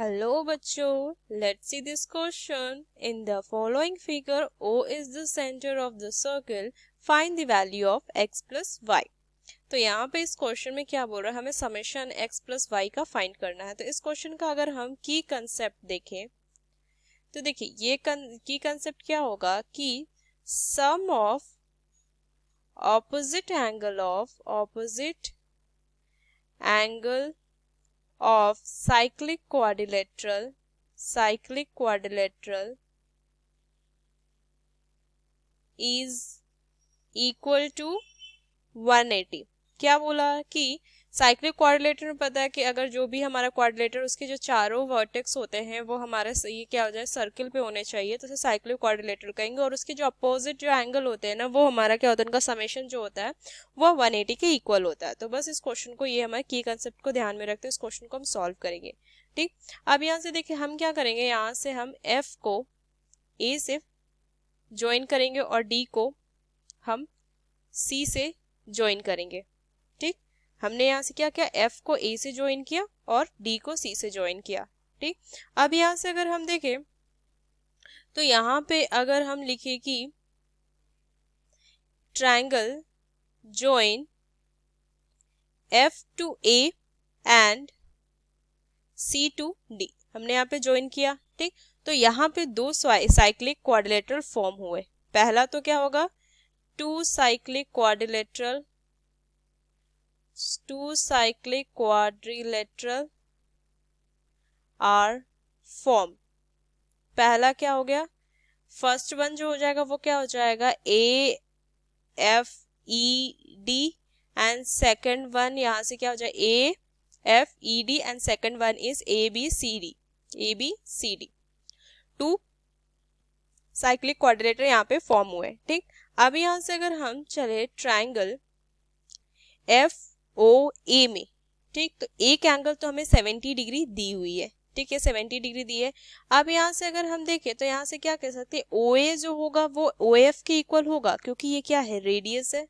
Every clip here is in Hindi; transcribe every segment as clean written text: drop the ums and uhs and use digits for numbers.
Hello बच्चों, let's see this question. In the following figure, O is the center of the circle. Find the value of x plus y. तो यहाँ पे इस क्वेश्चन में क्या बोल रहा है, हमें समेशन x प्लस वाई का फाइंड करना है। तो इस क्वेश्चन का अगर हम की कंसेप्ट देखें तो देखिए ये की कंसेप्ट क्या होगा कि sum of opposite angle of cyclic quadrilateral is equal to 180। क्या बोला कि साइक्लिक क्वाड्रिलेटरल में पता है कि अगर जो भी हमारा क्वाड्रिलेटर उसके जो चारों वर्टेक्स होते हैं वो हमारे ये क्या हो जाए सर्किल पे होने चाहिए, तो उसे साइक्लिक क्वाड्रिलेटरल कहेंगे। और उसके जो अपोजिट जो एंगल होते हैं ना वो हमारा क्या होता है, उनका समेशन जो होता है वो 180 के इक्वल होता है। तो बस इस क्वेश्चन को, ये हमारे की कंसेप्ट को ध्यान में रखते हैं, इस क्वेश्चन को हम सॉल्व करेंगे। ठीक, अब यहाँ से देखिए हम क्या करेंगे, यहाँ से हम एफ को ए से ज्वाइन करेंगे और डी को हम सी से ज्वाइन करेंगे। ठीक, हमने यहाँ से क्या किया, एफ को ए से ज्वाइन किया और डी को सी से ज्वाइन किया। ठीक, अब यहाँ से अगर हम देखें तो यहाँ पे अगर हम लिखे कि triangle join F to A and C to D, हमने यहाँ पे ज्वाइन किया। ठीक, तो यहाँ पे दो साइक्लिक क्वाड्रिलेटरल फॉर्म हुए। पहला तो क्या होगा, two cyclic quadrilateral are form. पहला क्या हो गया, फर्स्ट वन जो हो जाएगा वो क्या हो जाएगा, A F E D and second one यहाँ से क्या हो जाएगा, A F E D and second one is A B C D. Two cyclic quadrilateral यहाँ पे फॉर्म हुए। ठीक, अब यहाँ से अगर हम चले ट्रायंगल एफ ओ ए में, ठीक, तो एक एंगल तो हमें 70 डिग्री दी हुई है। ठीक है, 70 डिग्री दी है। अब यहाँ से अगर हम देखें तो यहाँ से क्या कह सकते हैं, ओ ए जो होगा वो ओ एफ के इक्वल होगा, क्योंकि ये क्या है, रेडियस है।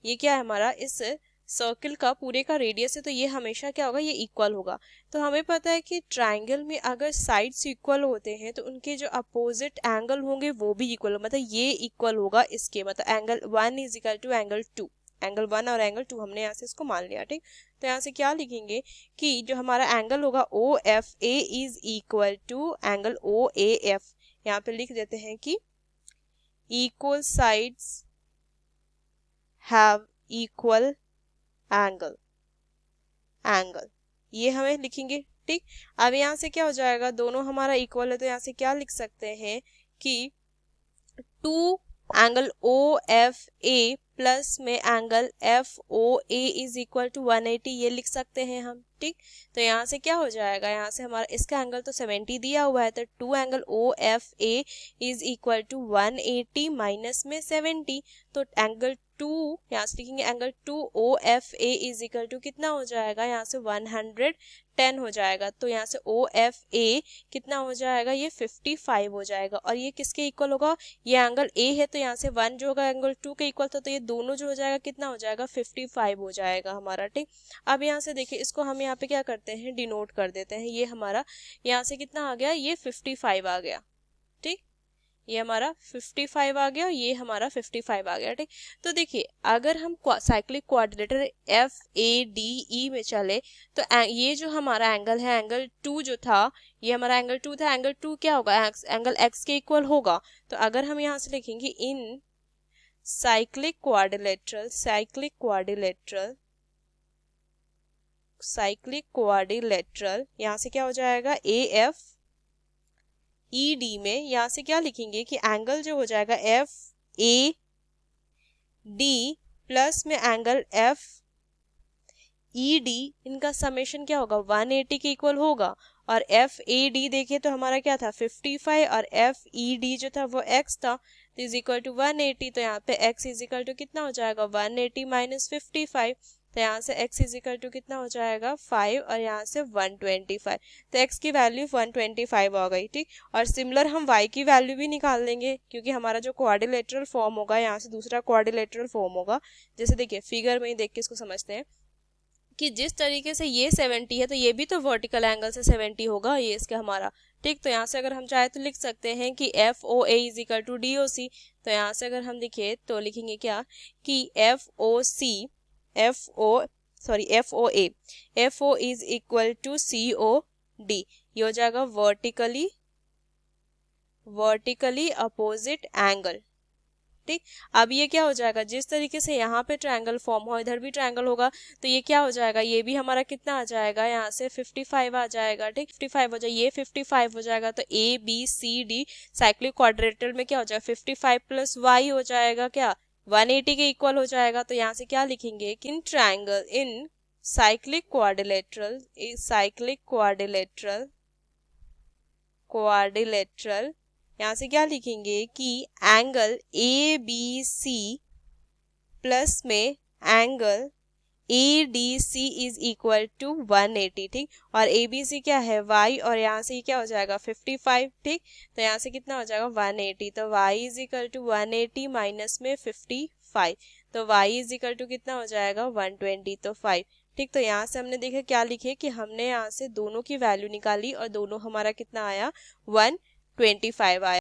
ये क्या है हमारा, इस सर्किल का पूरे का रेडियस है, तो ये हमेशा क्या होगा, ये इक्वल होगा। तो हमें पता है कि ट्राइंगल में अगर साइड्स इक्वल होते हैं तो उनके जो अपोजिट एंगल होंगे वो भी इक्वल, मतलब ये इक्वल होगा इसके, मतलब angle 1 is equal to angle 2। Angle 1 और एंगल 2 हमने यहाँ से इसको मान लिया। ठीक, तो यहाँ से क्या लिखेंगे कि जो हमारा एंगल होगा O F A is equal to angle O A F. यहाँ पे लिख देते हैं कि equal sides have equal angle, ये हमें लिखेंगे। ठीक, अब यहाँ से क्या हो जाएगा, दोनों हमारा इक्वल है तो यहाँ से क्या लिख सकते हैं कि two angle O F A plus में angle F O A is equal to 180, ये लिख सकते हैं हम। ठीक, तो यहाँ से क्या हो जाएगा, यहाँ से हमारा इसका एंगल तो 70 दिया हुआ है, तो two angle O F A is equal to 180 minus में 70, तो एंगल 2 यहाँ से लिखेंगे, angle 2 O F A is equal to कितना हो जाएगा, यहाँ से 110 हो जाएगा। तो यहाँ से ओ एफ ए कितना हो जाएगा, ये 55 हो जाएगा। और ये किसके इक्वल होगा, ये एंगल ए है, तो यहाँ से 1 जो होगा एंगल 2 के इक्वल था, तो ये दोनों जो हो जाएगा कितना हो जाएगा, 55 हो जाएगा हमारा। ठीक, अब यहाँ से देखिए इसको हम यहाँ पे क्या करते हैं, डिनोट कर देते हैं। ये हमारा यहाँ से कितना आ गया, ये 55 आ गया। ठीक, ये हमारा 55 आ गया, ये हमारा 55 आ गया। ठीक, तो देखिए अगर हम cyclic quadrilateral F A D E में चले तो ये जो हमारा एंगल है, एंगल 2 जो था, ये हमारा एंगल 2 था, एंगल 2 क्या होगा, एंगल एक्स के इक्वल होगा। तो अगर हम यहाँ से लिखेंगे इन साइक्लिक क्वाड्रिलेटरल यहाँ से क्या हो जाएगा, ए एफ ई डी में यहाँ से क्या लिखेंगे कि एंगल जो हो जाएगा एफ ए डी प्लस में एंगल एफ ई डी, इनका समेशन क्या होगा, 180 के इक्वल होगा। और एफ ए डी देखे तो हमारा क्या था, 55, और एफ ई डी जो था वो एक्स था, तो इज इक्वल टू 180। तो यहाँ पे एक्स इज इक्वल टू कितना हो जाएगा, 180 माइनस 55, तो यहाँ से x इज इक्वल टू कितना हो जाएगा, 5, और यहाँ से 125। तो x की वैल्यू 125 आ गई। ठीक, और सिमिलर हम y की वैल्यू भी निकाल लेंगे, क्योंकि हमारा जो क्वाड्रिलेटरल फॉर्म होगा यहाँ से दूसरा क्वाड्रिलेटरल फॉर्म होगा। जैसे देखिए फिगर में ही देख के इसको समझते हैं, कि जिस तरीके से ये 70 है तो ये भी तो वर्टिकल एंगल से 70 होगा, ये इसका हमारा। ठीक, तो यहाँ से अगर हम चाहे तो लिख सकते हैं कि F O A is equal to D O C. तो यहाँ से अगर हम लिखे तो लिखेंगे क्या कि F O C F O sorry F O is equal to C O D. ये हो जाएगा वर्टिकली अपोजिट एंगल। ठीक, अब ये क्या हो जाएगा, जिस तरीके से यहाँ पे ट्रायंगल फॉर्म हो इधर भी ट्रायंगल होगा, तो ये क्या हो जाएगा, ये भी हमारा कितना आ जाएगा, यहाँ से 55 आ जाएगा। ठीक, 55 हो जाए, ये 55 हो जाएगा, तो A B C D cyclic quadrilateral में क्या हो जाएगा 55 प्लस वाई हो जाएगा क्या 180 के इक्वल हो जाएगा। तो यहाँ से क्या लिखेंगे कि in triangle in cyclic quadrilateral यहाँ से क्या लिखेंगे कि angle A B C plus में angle A D C is equal to 180। ठीक, और ए बी सी क्या है y, और यहाँ से क्या हो जाएगा 55। ठीक, तो यहाँ से कितना हो जाएगा 180, तो y is equal to 180 minus में 55, तो y इज इक्वल टू कितना हो जाएगा 120, तो 5। ठीक, तो यहाँ से हमने देखा क्या लिखे कि हमने यहाँ से दोनों की वैल्यू निकाली और दोनों हमारा कितना आया 125 आया।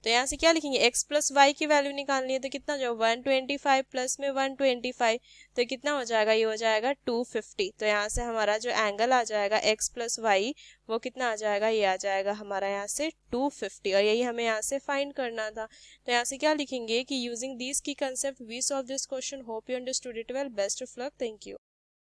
तो यहाँ से क्या लिखेंगे x प्लस वाई की वैल्यू निकालनी है, तो कितना हो जाएगा 125 प्लस में 125, तो कितना हो जाएगा, ये हो जाएगा 250। तो यहाँ से हमारा जो एंगल आ जाएगा x प्लस वाई वो कितना आ जाएगा, ये आ जाएगा हमारा यहाँ से 250, और यही हमें यहाँ से फाइंड करना था। तो यहाँ से क्या लिखेंगे कि यूजिंग दिस की concept we solve this question, hope you understood it well, best of luck, thank you.